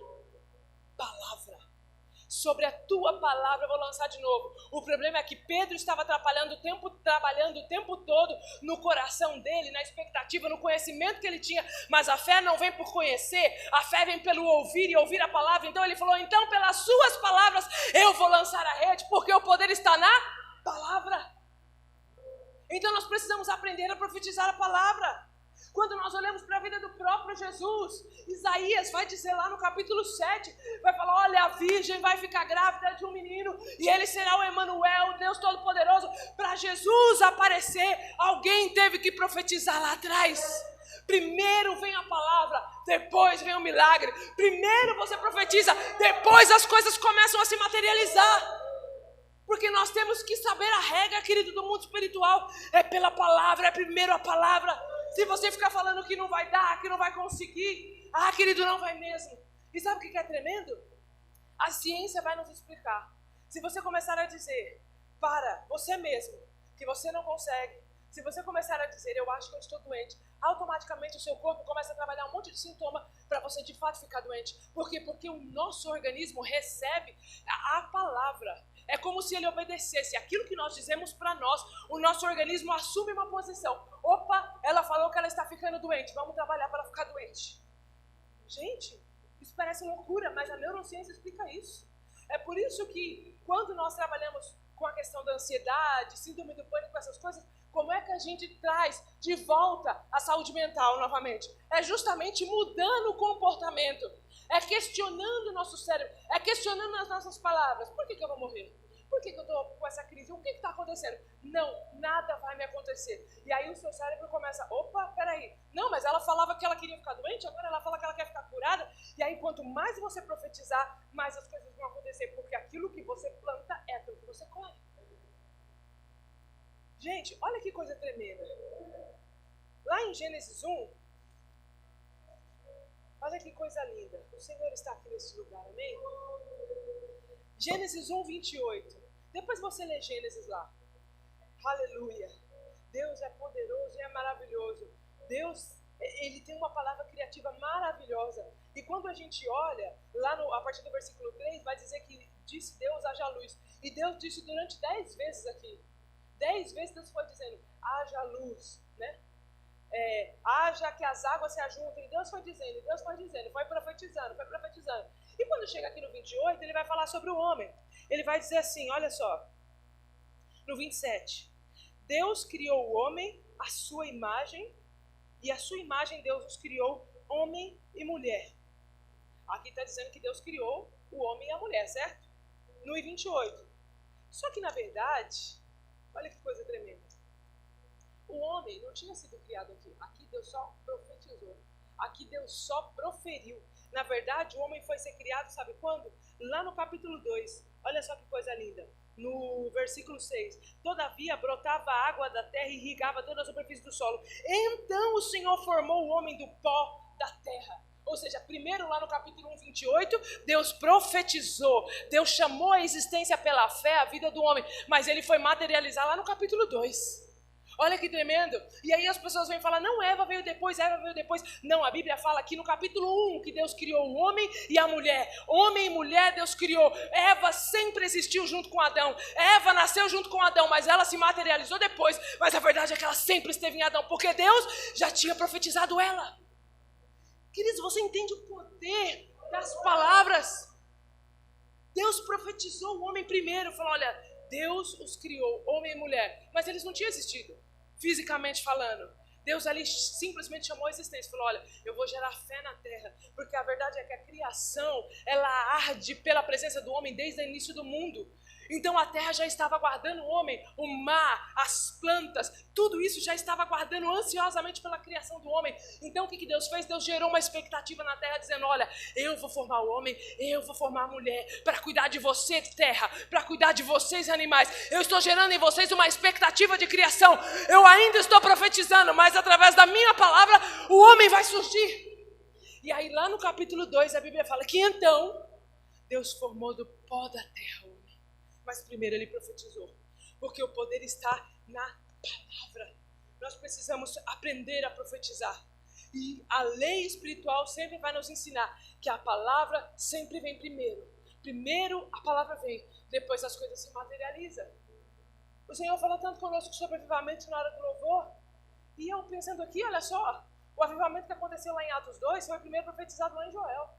A: palavra eu vou lançar de novo. O problema é que Pedro estava trabalhando o tempo todo no coração dele, na expectativa, no conhecimento que ele tinha, mas a fé não vem por conhecer, a fé vem pelo ouvir e ouvir a palavra. Então ele falou: então pelas suas palavras eu vou lançar a rede, porque o poder está na palavra. Então nós precisamos aprender a profetizar a palavra. Quando nós olhamos para a vida do próprio Jesus, Isaías vai dizer lá no capítulo 7, vai falar, olha, a virgem vai ficar grávida de um menino e ele será o Emanuel, o Deus Todo-Poderoso. Para Jesus aparecer, alguém teve que profetizar lá atrás. Primeiro vem a palavra, depois vem o milagre. Primeiro você profetiza, depois as coisas começam a se materializar. Porque nós temos que saber a regra, querido, do mundo espiritual. É pela palavra, é primeiro a palavra. Se você ficar falando que não vai dar, que não vai conseguir, querido, não vai mesmo. E sabe o que é tremendo? A ciência vai nos explicar. Se você começar a dizer para você mesmo que você não consegue, se você começar a dizer, eu acho que eu estou doente, automaticamente o seu corpo começa a trabalhar um monte de sintoma para você de fato ficar doente. Por quê? Porque o nosso organismo recebe a palavra. É como se ele obedecesse aquilo que nós dizemos para nós. O nosso organismo assume uma posição. Opa, ela falou que ela está ficando doente, vamos trabalhar para ficar doente. Gente, isso parece loucura, mas a neurociência explica isso. É por isso que quando nós trabalhamos com a questão da ansiedade, síndrome do pânico, essas coisas, como é que a gente traz de volta a saúde mental novamente? É justamente mudando o comportamento. É questionando o nosso cérebro. É questionando as nossas palavras. Por que eu vou morrer? Por que eu estou com essa crise? O que está acontecendo? Não, nada vai me acontecer. E aí o seu cérebro começa, opa, peraí. Não, mas ela falava que ela queria ficar doente, agora ela fala que ela quer ficar curada. E aí quanto mais você profetizar, mais as coisas vão acontecer. Porque aquilo que você planta é aquilo que você colhe. Gente, olha que coisa tremenda. Lá em Gênesis 1, olha que coisa linda. O Senhor está aqui nesse lugar, amém? Gênesis 1, 28. Depois você lê Gênesis lá. Aleluia. Deus é poderoso e é maravilhoso. Deus, ele tem uma palavra criativa maravilhosa. E quando a gente olha, lá a partir do versículo 3, vai dizer que disse Deus, haja luz. E Deus disse durante 10 vezes aqui. 10 vezes Deus foi dizendo, haja luz, né? Haja que as águas se ajuntem. Deus foi dizendo, foi profetizando. E quando chega aqui no 28, ele vai falar sobre o homem. Ele vai dizer assim, olha só, no 27. Deus criou o homem à sua imagem, e à sua imagem Deus os criou homem e mulher. Aqui está dizendo que Deus criou o homem e a mulher, certo? No 28. Só que na verdade, olha que coisa tremenda. O homem não tinha sido criado aqui. Aqui Deus só profetizou. Aqui Deus só proferiu. Na verdade, o homem foi ser criado, sabe quando? Lá no capítulo 2. Olha só que coisa linda. No versículo 6. Todavia brotava a água da terra e irrigava toda a superfície do solo. Então o Senhor formou o homem do pó da terra. Ou seja, primeiro lá no capítulo 1, 28, Deus profetizou. Deus chamou a existência pela fé a vida do homem. Mas ele foi materializar lá no capítulo 2. Olha que tremendo. E aí as pessoas vêm falar, não, Eva veio depois. Não, a Bíblia fala aqui no capítulo 1 que Deus criou o homem e a mulher. Homem e mulher Deus criou. Eva sempre existiu junto com Adão. Eva nasceu junto com Adão, mas ela se materializou depois. Mas a verdade é que ela sempre esteve em Adão, porque Deus já tinha profetizado ela. Queridos, você entende o poder das palavras? Deus profetizou o homem primeiro. Falou, olha, Deus os criou, homem e mulher. Mas eles não tinham existido, fisicamente falando. Deus ali simplesmente chamou a existência. Falou, olha, eu vou gerar fé na terra. Porque a verdade é que a criação, ela arde pela presença do homem desde o início do mundo. Então a terra já estava aguardando o homem, o mar, as plantas, tudo isso já estava aguardando ansiosamente pela criação do homem. Então o que Deus fez? Deus gerou uma expectativa na terra dizendo, olha, eu vou formar o homem, eu vou formar a mulher para cuidar de você, terra, para cuidar de vocês, animais. Eu estou gerando em vocês uma expectativa de criação. Eu ainda estou profetizando, mas através da minha palavra o homem vai surgir. E aí lá no capítulo 2 a Bíblia fala que então Deus formou do pó da terra. Mas primeiro ele profetizou, porque o poder está na palavra. Nós precisamos aprender a profetizar. E a lei espiritual sempre vai nos ensinar que a palavra sempre vem primeiro. Primeiro a palavra vem, depois as coisas se materializam. O Senhor falou tanto conosco sobre avivamento na hora do louvor. E eu pensando aqui, olha só, o avivamento que aconteceu lá em Atos 2 foi primeiro profetizado lá em Joel.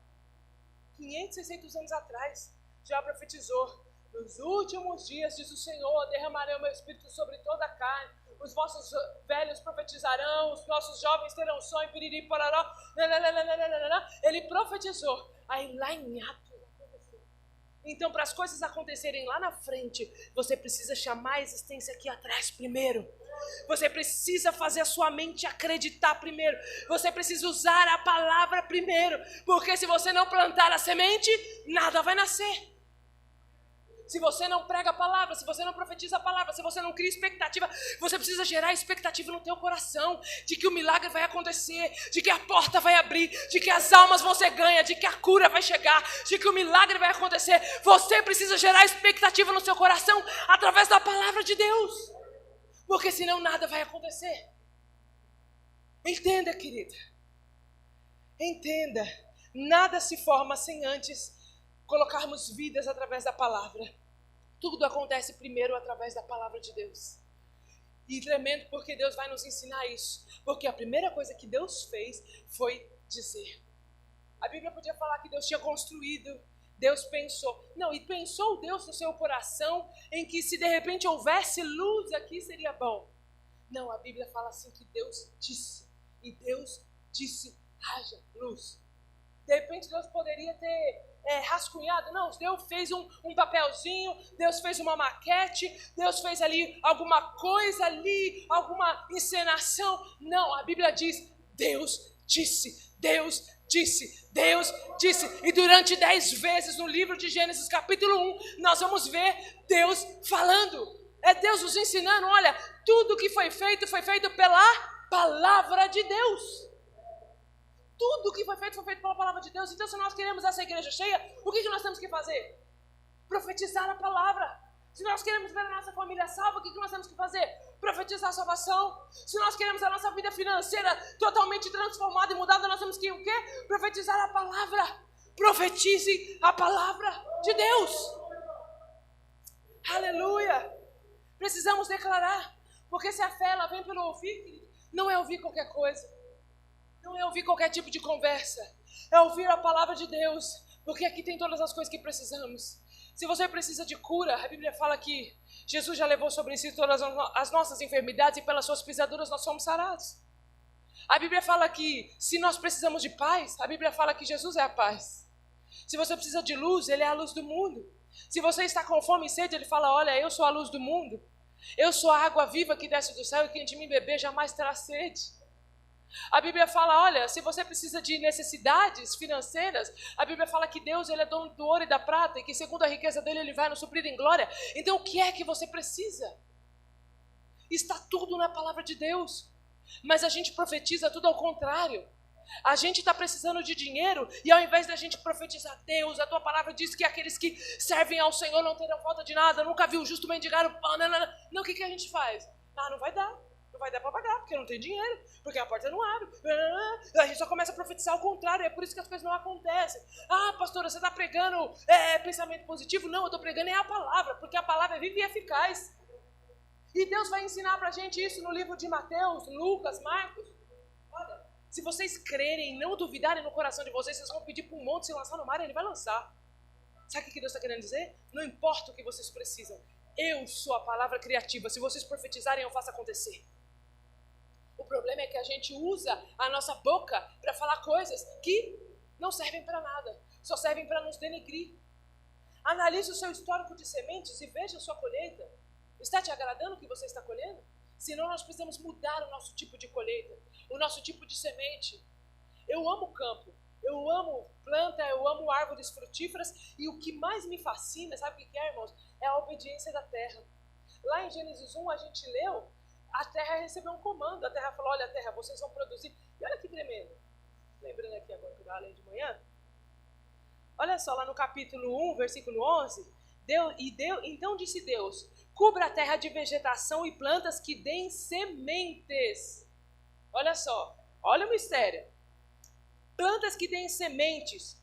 A: 500, 600 anos atrás, já profetizou. Nos últimos dias, diz o Senhor, derramarei o meu espírito sobre toda a carne. os vossos velhos profetizarão, os nossos jovens terão sonho, piriri, pororó, ele profetizou. Aí lá em Atos aconteceu. Então, para as coisas acontecerem lá na frente, você precisa chamar a existência aqui atrás primeiro. Você precisa fazer a sua mente acreditar primeiro. Você precisa usar a palavra primeiro. Porque se você não plantar a semente, nada vai nascer. Se você não prega a palavra, se você não profetiza a palavra, se você não cria expectativa, você precisa gerar expectativa no teu coração de que o milagre vai acontecer, de que a porta vai abrir, de que as almas vão ser ganhas, de que a cura vai chegar, de que o milagre vai acontecer. Você precisa gerar expectativa no seu coração através da palavra de Deus, porque senão nada vai acontecer. Entenda, querida, entenda, nada se forma sem antes colocarmos vidas através da palavra. Tudo acontece primeiro através da palavra de Deus. E tremendo porque Deus vai nos ensinar isso. Porque a primeira coisa que Deus fez foi dizer. A Bíblia podia falar que Deus tinha construído, Deus pensou. Não, e pensou Deus no seu coração em que se de repente houvesse luz aqui seria bom. Não, a Bíblia fala assim que Deus disse. E Deus disse, haja luz. De repente Deus poderia ter rascunhado. Não, Deus fez um papelzinho, Deus fez uma maquete, Deus fez ali alguma coisa ali, alguma encenação. Não, a Bíblia diz, Deus disse, Deus disse, Deus disse. E durante 10 vezes no livro de Gênesis capítulo 1, nós vamos ver Deus falando. É Deus nos ensinando, olha, tudo que foi feito pela palavra de Deus. Tudo que foi feito pela palavra de Deus. Então, se nós queremos essa igreja cheia, o que nós temos que fazer? Profetizar a palavra. Se nós queremos ver a nossa família salva, o que nós temos que fazer? Profetizar a salvação. Se nós queremos a nossa vida financeira totalmente transformada e mudada, nós temos que o quê? Profetizar a palavra. Profetize a palavra de Deus. Aleluia. Precisamos declarar. Porque se a fé ela vem pelo ouvir, não é ouvir qualquer coisa. Não é ouvir qualquer tipo de conversa. É ouvir a palavra de Deus. Porque aqui tem todas as coisas que precisamos. Se você precisa de cura, a Bíblia fala que Jesus já levou sobre si todas as nossas enfermidades e pelas suas pisaduras nós somos sarados. A Bíblia fala que se nós precisamos de paz, a Bíblia fala que Jesus é a paz. Se você precisa de luz, Ele é a luz do mundo. Se você está com fome e sede, Ele fala, olha, eu sou a luz do mundo. Eu sou a água viva que desce do céu e quem de mim beber jamais terá sede. A Bíblia fala, olha, se você precisa de necessidades financeiras, a Bíblia fala que Deus ele é dono do ouro e da prata e que segundo a riqueza dele ele vai nos suprir em glória. Então o que é que você precisa? Está tudo na palavra de Deus, mas a gente profetiza tudo ao contrário. A gente está precisando de dinheiro e ao invés da gente profetizar, Deus, a tua palavra diz que aqueles que servem ao Senhor não terão falta de nada, nunca vi o justo mendigar o pão, não, o que a gente faz? Não vai dar. Não vai dar para pagar, porque não tem dinheiro, porque a porta não abre. A gente só começa a profetizar ao contrário, é por isso que as coisas não acontecem. Ah, pastora, você está pregando pensamento positivo? Não, eu estou pregando a palavra, porque a palavra é viva e eficaz. E Deus vai ensinar para a gente isso no livro de Mateus, Lucas, Marcos. Olha, se vocês crerem e não duvidarem no coração de vocês, vocês vão pedir para um monte se lançar no mar e ele vai lançar. Sabe o que Deus está querendo dizer? Não importa o que vocês precisam, eu sou a palavra criativa. Se vocês profetizarem, eu faço acontecer. O problema é que a gente usa a nossa boca para falar coisas que não servem para nada, só servem para nos denegrir. Analise o seu histórico de sementes e veja a sua colheita. Está te agradando o que você está colhendo? Senão nós precisamos mudar o nosso tipo de colheita, o nosso tipo de semente. Eu amo campo, eu amo planta, eu amo árvores frutíferas e o que mais me fascina, sabe o que é, irmãos? É a obediência da terra. Lá em Gênesis 1 a gente leu, a terra recebeu um comando, a terra falou, olha terra, vocês vão produzir. E olha que tremendo. Lembrando aqui agora que eu falei de manhã. Olha só, lá no capítulo 1, versículo 11. Então disse Deus, cubra a terra de vegetação e plantas que deem sementes. Olha só, olha o mistério. Plantas que deem sementes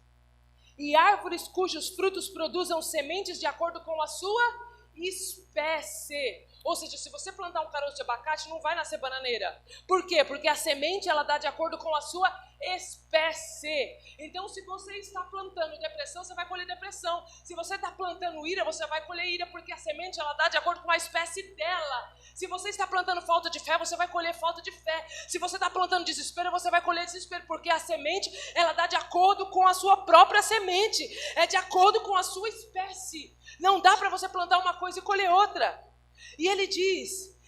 A: e árvores cujos frutos produzam sementes de acordo com a sua espécie. Ou seja, se você plantar um caroço de abacate, não vai nascer bananeira. Por quê? Porque a semente ela dá de acordo com a sua espécie. Então, se você está plantando depressão, você vai colher depressão. Se você está plantando ira, você vai colher ira, porque a semente ela dá de acordo com a espécie dela. Se você está plantando falta de fé, você vai colher falta de fé. Se você está plantando desespero, você vai colher desespero, porque a semente ela dá de acordo com a sua própria semente. É de acordo com a sua espécie. Não dá para você plantar uma coisa e colher outra. E ele diz...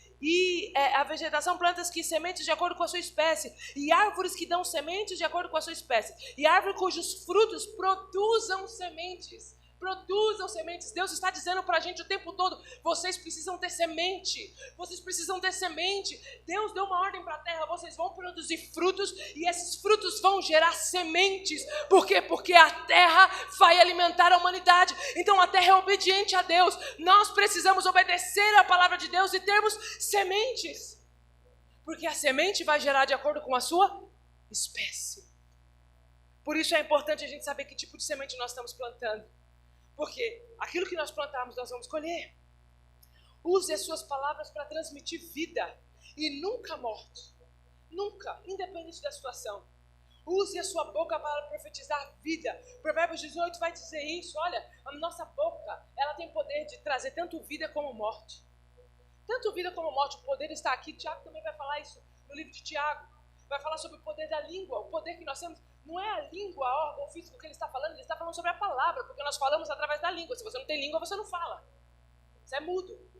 A: a vegetação, plantas que sementes de acordo com a sua espécie, e árvores que dão sementes de acordo com a sua espécie, e árvore cujos frutos produzam sementes. Produzam sementes. Deus está dizendo para a gente o tempo todo, vocês precisam ter semente, vocês precisam ter semente. Deus deu uma ordem para a terra, vocês vão produzir frutos, e esses frutos vão gerar sementes. Por quê? Porque a terra vai alimentar a humanidade. Então a terra é obediente a Deus. Nós precisamos obedecer à palavra de Deus e termos sementes, porque a semente vai gerar de acordo com a sua espécie. Por isso é importante a gente saber que tipo de semente nós estamos plantando, porque aquilo que nós plantarmos nós vamos colher. Use as suas palavras para transmitir vida e nunca morte. Nunca, independente da situação. Use a sua boca para profetizar vida. Provérbios 18 vai dizer isso. Olha, a nossa boca, ela tem poder de trazer tanto vida como morte. Tanto vida como morte. O poder está aqui. Tiago também vai falar isso no livro de Tiago. Vai falar sobre o poder da língua. O poder que nós temos. Não é a língua, a órgão físico que ele está falando. Ele está falando sobre a palavra. Porque nós falamos através da língua. Se você não tem língua, você não fala. Você é mudo.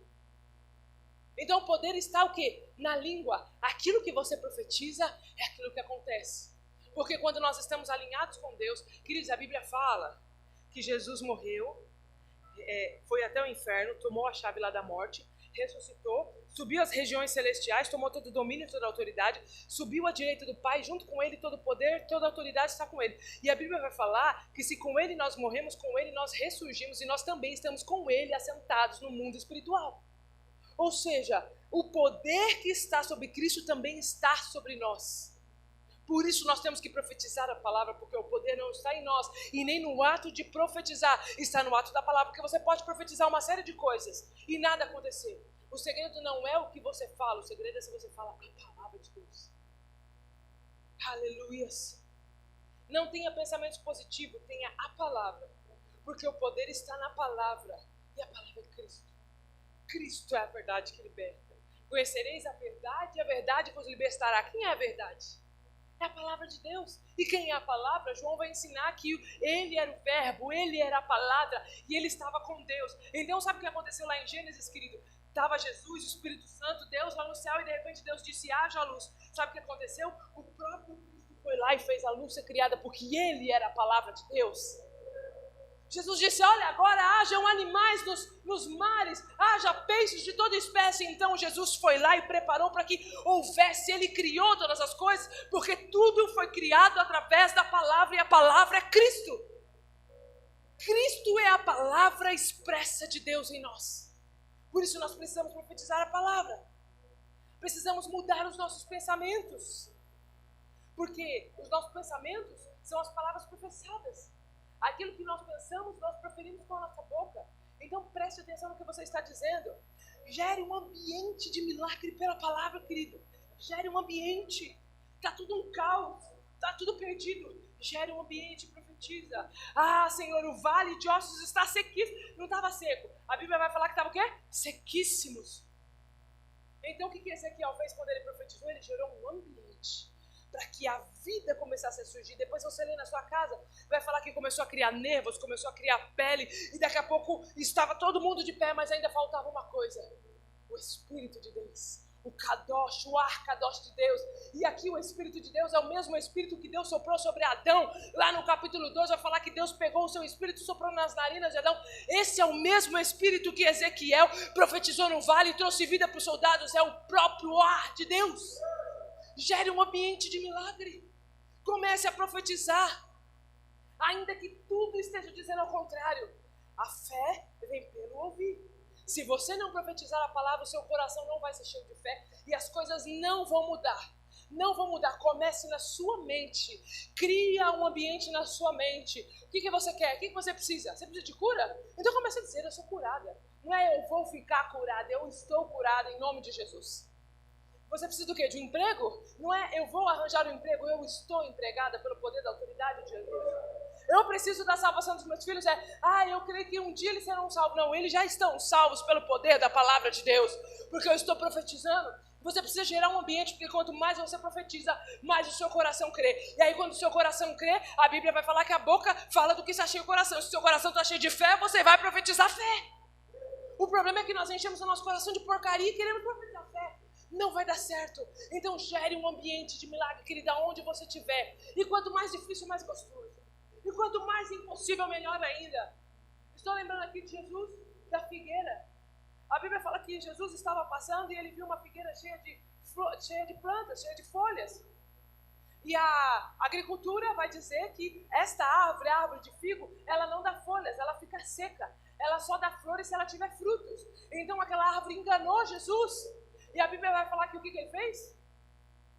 A: Então o poder está o quê? Na língua. Aquilo que você profetiza é aquilo que acontece. Porque quando nós estamos alinhados com Deus, queridos, a Bíblia fala que Jesus morreu, foi até o inferno, tomou a chave lá da morte, ressuscitou, subiu às regiões celestiais, tomou todo o domínio e toda a autoridade, subiu à direita do Pai, junto com ele todo o poder, toda a autoridade está com ele. E a Bíblia vai falar que se com ele nós morremos, com ele nós ressurgimos e nós também estamos com ele assentados no mundo espiritual. Ou seja, o poder que está sobre Cristo também está sobre nós. Por isso nós temos que profetizar a palavra, porque o poder não está em nós e nem no ato de profetizar, está no ato da palavra, porque você pode profetizar uma série de coisas e nada acontecer. O segredo não é o que você fala, o segredo é se você fala a palavra de Deus. Aleluias. Não tenha pensamentos positivos, tenha a palavra, porque o poder está na palavra e a palavra é Cristo. Cristo é a verdade que liberta. Conhecereis a verdade vos libertará. Quem é a verdade? É a palavra de Deus. E quem é a palavra? João vai ensinar que ele era o verbo, ele era a palavra e ele estava com Deus. Então sabe o que aconteceu lá em Gênesis, querido? Estava Jesus, o Espírito Santo, Deus lá no céu e de repente Deus disse, haja luz. Sabe o que aconteceu? O próprio Cristo foi lá e fez a luz ser criada porque ele era a palavra de Deus. Jesus disse, olha, agora hajam animais nos mares, haja peixes de toda espécie. Então Jesus foi lá e preparou para que houvesse, ele criou todas as coisas, porque tudo foi criado através da palavra e a palavra é Cristo. Cristo é a palavra expressa de Deus em nós. Por isso nós precisamos profetizar a palavra. Precisamos mudar os nossos pensamentos, porque os nossos pensamentos são as palavras profetizadas. Aquilo que nós pensamos, nós proferimos com a nossa boca. Então preste atenção no que você está dizendo. Gere um ambiente de milagre pela palavra, querido. Gere um ambiente. Está tudo um caos, está tudo perdido. Gere um ambiente e profetiza. Ah, Senhor, o vale de ossos está sequíssimo. Não estava seco. A Bíblia vai falar que estava o quê? Sequíssimos. Então o que Ezequiel fez quando ele profetizou? Ele gerou um ambiente para que a vida começasse a surgir. Depois você lê na sua casa, vai falar que começou a criar nervos, começou a criar pele, e daqui a pouco estava todo mundo de pé, mas ainda faltava uma coisa: o Espírito de Deus, o Kadosh, o Arkadosh de Deus. E aqui o Espírito de Deus é o mesmo Espírito que Deus soprou sobre Adão. Lá no capítulo 2 vai falar que Deus pegou o seu Espírito e soprou nas narinas de Adão. Esse é o mesmo Espírito que Ezequiel profetizou no vale e trouxe vida para os soldados. É o próprio ar de Deus. Gere um ambiente de milagre. Comece a profetizar. Ainda que tudo esteja dizendo ao contrário. A fé vem pelo ouvir. Se você não profetizar a palavra, o seu coração não vai ser cheio de fé. E as coisas não vão mudar. Não vão mudar. Comece na sua mente. Cria um ambiente na sua mente. O que você quer? O que você precisa? Você precisa de cura? Então comece a dizer, eu sou curada. Não é eu vou ficar curada, eu estou curada em nome de Jesus. Você precisa do quê? De um emprego? Não é eu vou arranjar um emprego, eu estou empregada pelo poder da autoridade de Jesus. Eu preciso da salvação dos meus filhos. Eu creio que um dia eles serão salvos. Não, eles já estão salvos pelo poder da palavra de Deus. Porque eu estou profetizando. Você precisa gerar um ambiente, porque quanto mais você profetiza, mais o seu coração crê. E aí quando o seu coração crê, a Bíblia vai falar que a boca fala do que está cheio o coração. Se o seu coração está cheio de fé, você vai profetizar fé. O problema é que nós enchemos o nosso coração de porcaria e queremos profetizar fé. Não vai dar certo. Então gere um ambiente de milagre, querida, onde você estiver. E quanto mais difícil, mais gostoso. E quanto mais impossível, melhor ainda. Estou lembrando aqui de Jesus, da figueira. A Bíblia fala que Jesus estava passando e ele viu uma figueira cheia de plantas, cheia de folhas. E a agricultura vai dizer que esta árvore, a árvore de figo, ela não dá folhas, ela fica seca. Ela só dá flores se ela tiver frutos. Então aquela árvore enganou Jesus. E a Bíblia vai falar que o que ele fez?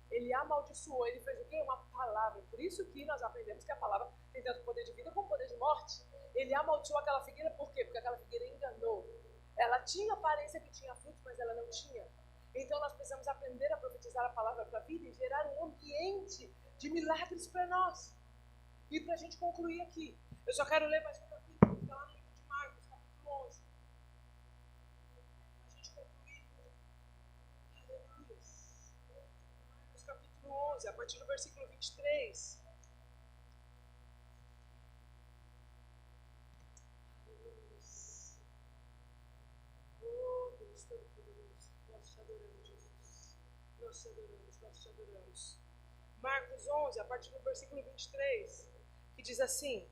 A: Ele amaldiçoou, ele fez o quê? Uma palavra. Por isso que nós aprendemos que a palavra tem tanto poder de vida como poder de morte. Ele amaldiçoou aquela figueira, por quê? Porque aquela figueira enganou. Ela tinha aparência que tinha frutos, mas ela não tinha. Então nós precisamos aprender a profetizar a palavra para a vida e gerar um ambiente de milagres para nós. E para a gente concluir aqui, eu só quero ler mais um capítulo, que está lá no livro de Marcos, capítulo 11. Para a gente concluir. Aleluia. Marcos capítulo 11, a partir do versículo 23. Nós te adoramos. Marcos 11, a partir do versículo 23, que diz assim,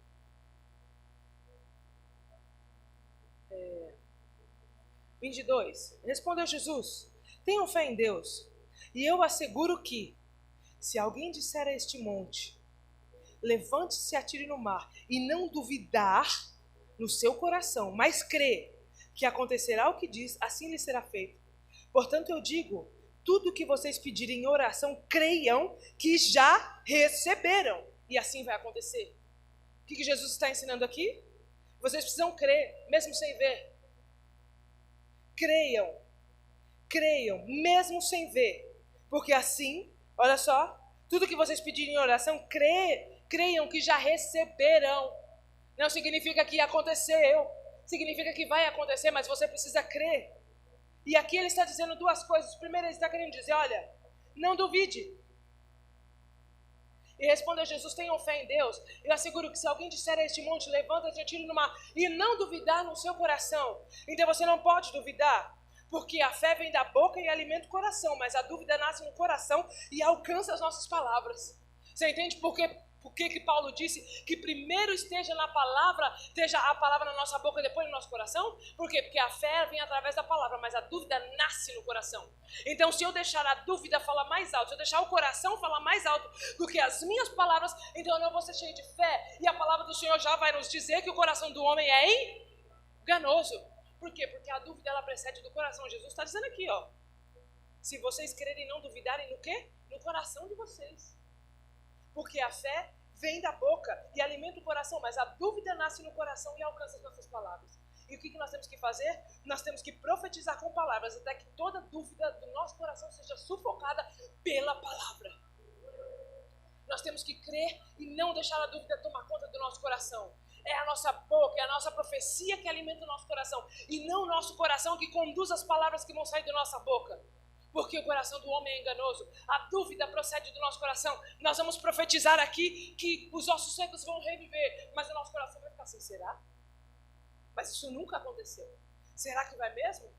A: 22, respondeu Jesus, tenham fé em Deus, e eu asseguro que, se alguém disser a este monte, levante-se e atire no mar, e não duvidar no seu coração, mas crê que acontecerá o que diz, assim lhe será feito. Portanto, eu digo, tudo que vocês pedirem em oração, creiam que já receberam. E assim vai acontecer. O que Jesus está ensinando aqui? Vocês precisam crer, mesmo sem ver. Creiam, mesmo sem ver. Porque assim, olha só, tudo que vocês pedirem em oração, creiam que já receberão. Não significa que aconteceu, significa que vai acontecer, mas você precisa crer. E aqui ele está dizendo duas coisas. Primeiro ele está querendo dizer, olha, não duvide. E respondeu Jesus, tenham fé em Deus. Eu asseguro que se alguém disser a este monte, levanta-te e atire no mar, e não duvidar no seu coração. Então você não pode duvidar, porque a fé vem da boca e alimenta o coração, mas a dúvida nasce no coração e alcança as nossas palavras. Você entende por que Paulo disse que primeiro esteja a palavra na nossa boca e depois no nosso coração? Por quê? Porque a fé vem através da palavra, mas a dúvida nasce no coração. Então, se eu deixar a dúvida falar mais alto, se eu deixar o coração falar mais alto do que as minhas palavras, então eu não vou ser cheio de fé. E a palavra do Senhor já vai nos dizer que o coração do homem é enganoso. Por quê? Porque a dúvida ela precede do coração. Jesus está dizendo aqui, ó. Se vocês crerem e não duvidarem no quê? No coração de vocês. Porque a fé vem da boca e alimenta o coração, mas a dúvida nasce no coração e alcança as nossas palavras. E o que nós temos que fazer? Nós temos que profetizar com palavras, até que toda dúvida do nosso coração seja sufocada pela palavra. Nós temos que crer e não deixar a dúvida tomar conta do nosso coração. É a nossa boca, é a nossa profecia que alimenta o nosso coração, e não o nosso coração que conduz as palavras que vão sair da nossa boca. Porque o coração do homem é enganoso. A dúvida procede do nosso coração. Nós vamos profetizar aqui que os ossos secos vão reviver, mas o nosso coração vai ficar assim, será? Mas isso nunca aconteceu. Será que vai mesmo?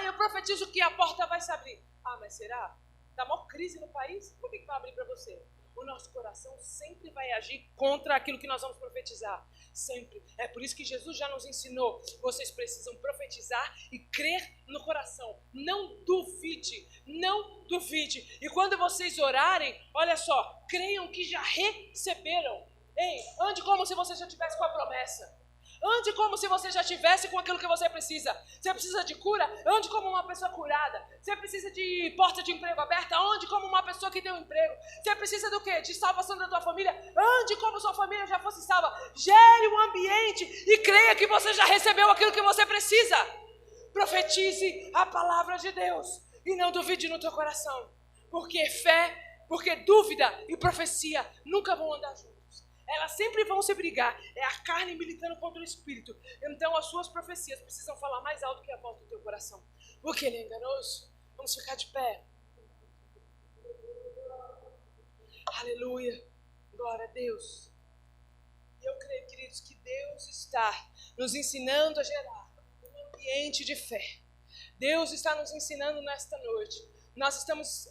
A: Eu profetizo que a porta vai se abrir. Mas será? Está maior crise no país? Por que vai abrir para você? O nosso coração sempre vai agir contra aquilo que nós vamos profetizar. Sempre. É por isso que Jesus já nos ensinou. Vocês precisam profetizar e crer no coração. Não duvide. Não duvide. E quando vocês orarem, olha só, creiam que já receberam. Ande como se você já tivesse com a promessa. Ande como se você já tivesse com aquilo que você precisa. Você precisa de cura? Ande como uma pessoa curada. Você precisa de porta de emprego aberta? Ande como uma pessoa que tem um emprego. Você precisa do quê? De salvação da tua família? Ande como sua família já fosse salva. Gere um ambiente e creia que você já recebeu aquilo que você precisa. Profetize a palavra de Deus e não duvide no teu coração. Porque fé, porque dúvida e profecia nunca vão andar juntos. Elas sempre vão se brigar. É a carne militando contra o espírito. Então as suas profecias precisam falar mais alto que a voz do teu coração. Porque ele é enganoso. Vamos ficar de pé. Aleluia. Glória a Deus. Eu creio, queridos, que Deus está nos ensinando a gerar um ambiente de fé. Deus está nos ensinando nesta noite. Nós estamos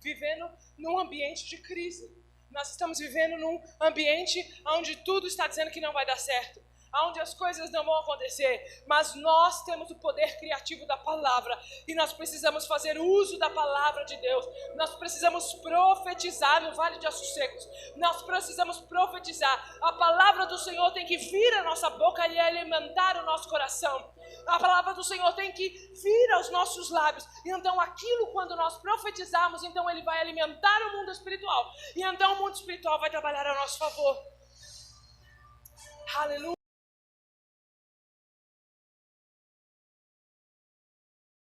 A: vivendo num ambiente de crise. Nós estamos vivendo num ambiente onde tudo está dizendo que não vai dar certo, onde as coisas não vão acontecer, mas nós temos o poder criativo da palavra e nós precisamos fazer uso da palavra de Deus. Nós precisamos profetizar no Vale de Ossos Secos. Nós precisamos profetizar. A palavra do Senhor tem que vir à nossa boca e alimentar o nosso coração. A palavra do Senhor tem que vir aos nossos lábios. E então aquilo, quando nós profetizarmos, então ele vai alimentar o mundo espiritual. E então o mundo espiritual vai trabalhar a nosso favor. Aleluia.